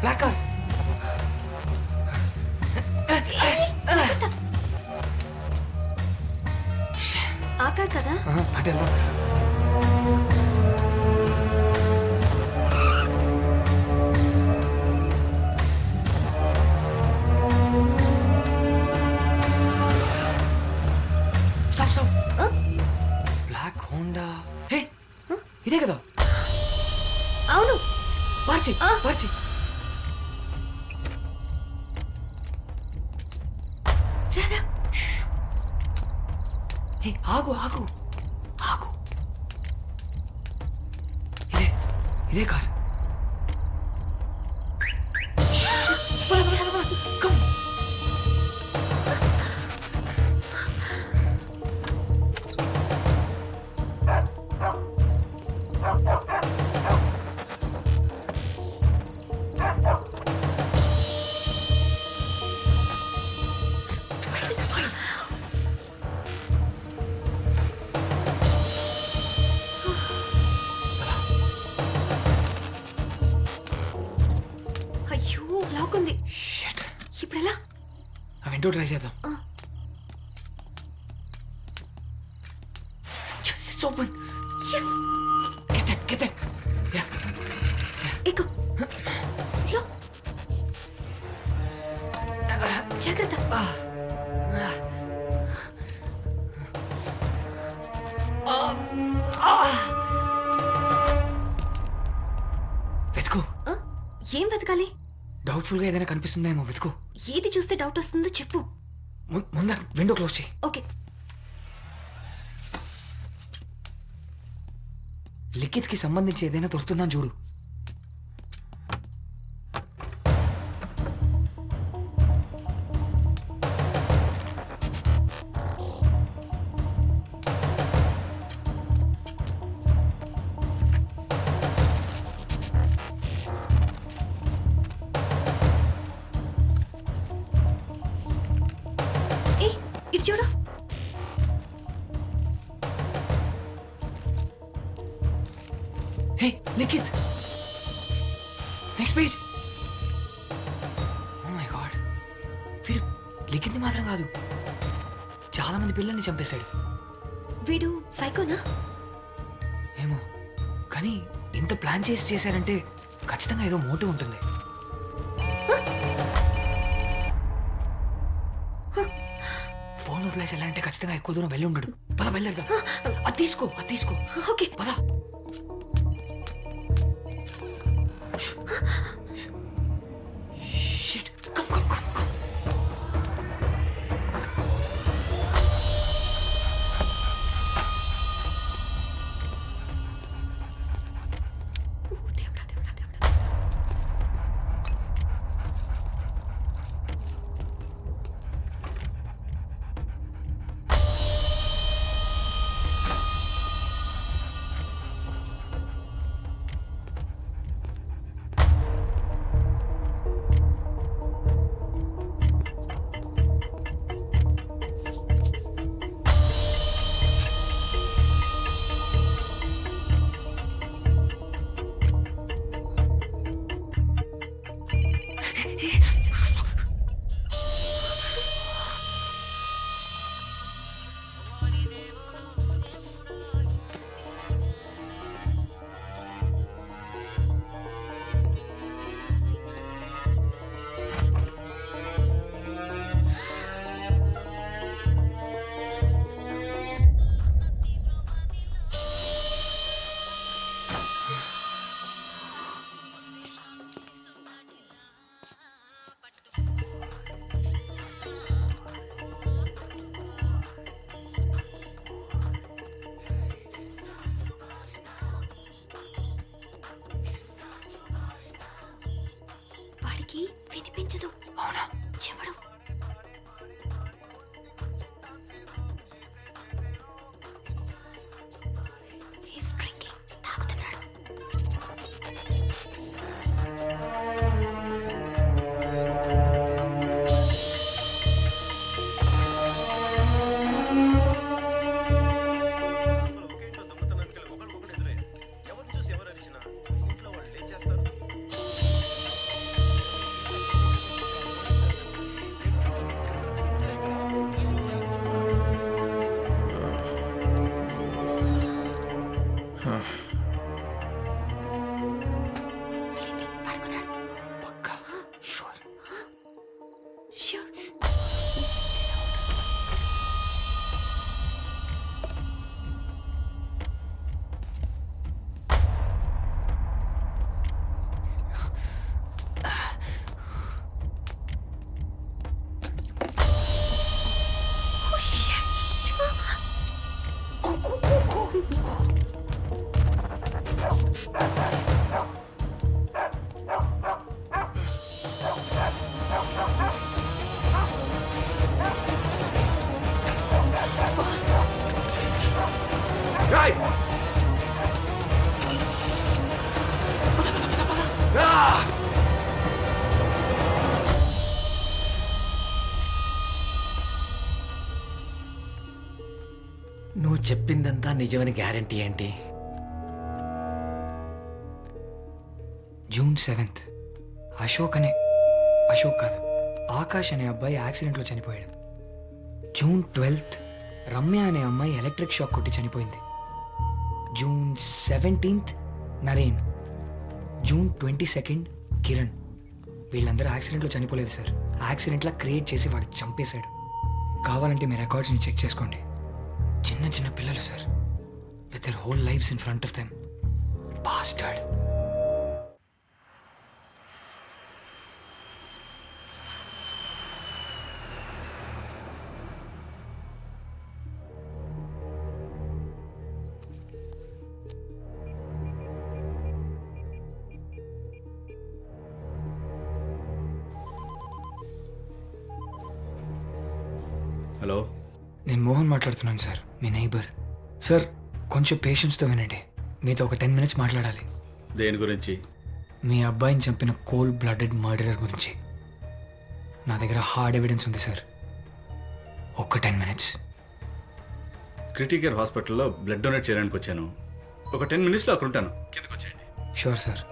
Black car. ఆకా కదా అటే black Honda. హే ఇదే కదా. అవును మార్చి మార్చి. రారా హే ఆగు ఆగు ఆగు. ఇదే ఇదే కార్. Come. అయ్యో లాక్ ఉంది. Shit. ఇప్పుడు ఎలా? ఆ విండో ట్రై చేద్దాం. Yes, it's open. Yes Get it. Yeah. ఎక్కు స్లో జాగ్రత్త. వెతుకు. ఆ, ఏం వెతకాలి? డౌట్ఫుల్ గా ఏదైనా కనిపిస్తుందేమో వెతుకు. ఏది చూస్తే డౌట్ వస్తుందో చెప్పు. ముందు విండో క్లోజ్ చేయి. ఓకే లిఖిత్ కి సంబంధించి ఏదైనా దొరుకుతుందని చూడు. ఏ ఇటు చూడు. Hey Likhit, next page. Oh my god, వీడు లిఖిత్ మాత్రం కాదు, చాలా మంది పిల్లల్ని చంపేశాడు. వీడు సైకోనా? ఏమో, కానీ ఇంత ప్లాన్ చేసి చేశారంటే ఖచ్చితంగా ఏదో మోటివ్ ఉంటుంది. ఫోన్ వదిలేసి వెళ్ళాలంటే ఖచ్చితంగా ఎక్కువ దూరం వెళ్ళి ఉండడు. పద బయలుదేరదాం. అది తీసుకో ఓకే పద. Shit. Come. దేవుడా. నువ్వు చెప్పిందంతా నిజమని గ్యారంటీ ఏంటి? జూన్ 7th అశోక్ కాదు, ఆకాష్ అనే అబ్బాయి యాక్సిడెంట్లో చనిపోయాడు. జూన్ 12th రమ్య అనే అమ్మాయి ఎలక్ట్రిక్ షాక్ కొట్టి చనిపోయింది. June 17th Naren. June 22nd Kiran. వీళ్ళందరూ యాక్సిడెంట్లో చనిపోలేదు సార్, యాక్సిడెంట్లా క్రియేట్ చేసి వాడు చంపేశాడు. కావాలంటే మీ రికార్డ్స్ని చెక్ చేసుకోండి. చిన్న చిన్న పిల్లలు sir, with their whole lifes in front of them. Bastard. Hello, నేను మోహన్ మాట్లాడుతున్నాను సార్, మీ నైబర్. సార్ కొంచెం పేషెన్స్తో వినండి, మీతో ఒక 10 minutes మాట్లాడాలి. దేని గురించి? మీ అబ్బాయిని చంపిన కోల్డ్ బ్లడెడ్ మర్డరర్ గురించి. నా దగ్గర హార్డ్ ఎవిడెన్స్ ఉంది సార్, ఒక్క 10 minutes. క్రిటికేర్ హాస్పిటల్లో బ్లడ్ డొనేట్ చేయడానికి వచ్చాను. ఒక 10 minutesలో అక్కడ ఉంటాను. కిందకు వచ్చేయండి. Sure sir.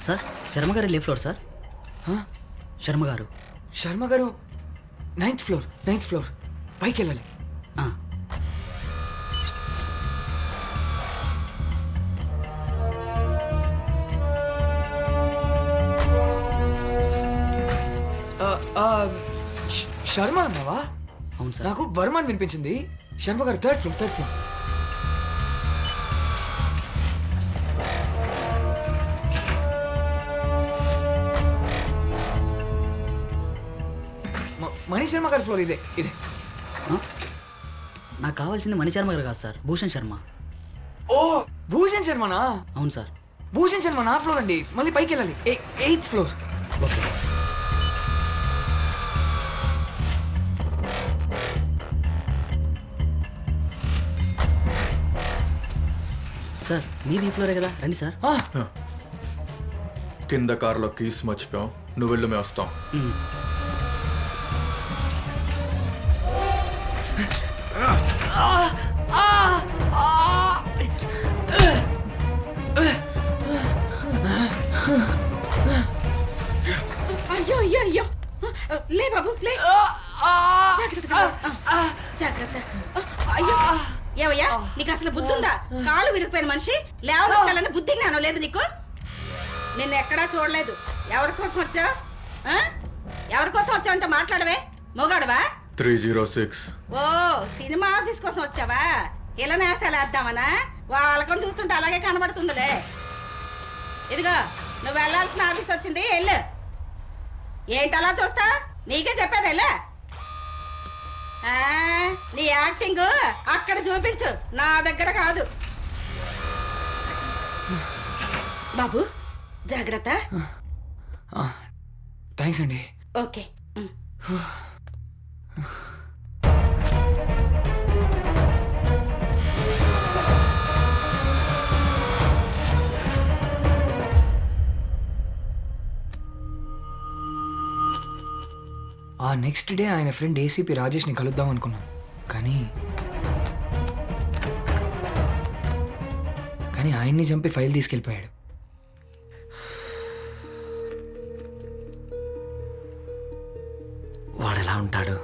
సార్, శర్మ గారు లే ఫ్లోర్ సార్. శర్మ గారు. శర్మ గారు 9th floor పైకి వెళ్ళాలి. శర్మ అన్నావా? అవును సార్. నాకు వర్మన్ వినిపించింది. శర్మ గారు థర్డ్ ఫ్లోర్. మణి శర్మ గారి ఫ్లోర్ ఇదే. నాకు కావాల్సింది మణి శర్మ గారు కాదు సార్, భూషణ్ శర్మ. ఓ, భూషణ్ శర్మనా? అవును సార్. భూషణ్ శర్మ నా ఫ్లోర్ అండి, మళ్ళీ పైకి వెళ్ళాలి. 8th floor. ఓకే సార్, మీది ఈ ఫ్లోరే కదా, రండి సార్. కింద కారులో కీస్ మర్చిపోయాం, నువ్వు వెళ్ళు, మేము వస్తాం. అయ్యో అయ్యో అయ్యో, లే బాబు లే, జాగ్రత్త. అయ్యో, ఏవయ్యా నీకు అసలు బుద్ధి ఉందా? కాళ్ళు విరిగిపోయిన మనిషి లేవనొక్కాలని బుద్ధి జ్ఞానం లేదు నీకు? నిన్ను ఎక్కడా చూడలేదు. ఎవరి కోసం వచ్చావు? ఎవరి కోసం వచ్చావంటే మాట్లాడవే, మొగాడవా? 306. ఓ, సినిమా ఆఫీస్ కోసం వచ్చావా? ఇలా నేసాలు వేద్దామనా? వాళ్ళకం చూస్తుంటే అలాగే కనబడుతుందిలే. ఇదిగో, నువ్వు వెళ్ళాల్సిన ఆఫీస్ వచ్చింది, వెళ్ళు. ఏంటలా చూస్తా? నీకే చెప్పేది వెళ్ళు. నీ యాక్టింగ్ అక్కడ చూపించు, నా దగ్గర కాదు. బాబు జాగ్రత్త. థ్యాంక్స్ అండి. ఓకే. ఆ నెక్స్ట్ డే ఆయన ఫ్రెండ్ ఏసీపీ రాజేష్ని కలుద్దాం అనుకున్నాం, కానీ ఆయన్ని చంపి ఫైల్ తీసుకెళ్ళిపోయాడు. వాడు ఎలా ఉంటాడు?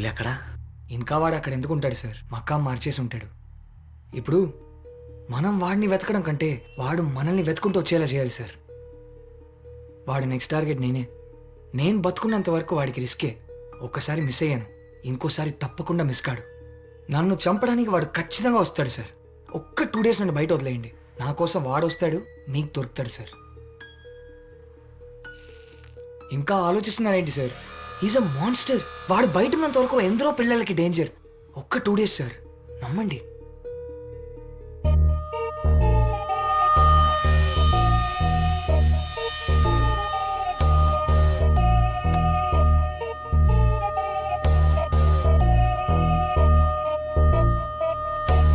ఇల్లు ఎక్కడా? ఇంకా వాడు అక్కడ ఎందుకు ఉంటాడు సార్? మక్కా మార్చేసి ఉంటాడు. ఇప్పుడు మనం వాడిని వెతకడం కంటే వాడు మనల్ని వెతుకుంటూ వచ్చేలా చేయాలి సార్. వాడు నెక్స్ట్ టార్గెట్ నేనే. నేను బతుకున్నంత వరకు వాడికి రిస్కే. ఒక్కసారి మిస్ అయ్యాను, ఇంకోసారి తప్పకుండా మిస్ కాడు. నన్ను చంపడానికి వాడు ఖచ్చితంగా వస్తాడు సార్. ఒక్క 2 days నుండి బయట వదిలేయండి. నా కోసం వాడు వస్తాడు, నీకు దొరుకుతాడు సార్. ఇంకా ఆలోచిస్తున్నారేంటి సార్? Is a monster. వాడు బయట ఉన్నంత వరకు ఎందరో పిల్లలకి డేంజర్. ఒక్క 2 days సార్, నమ్మండి.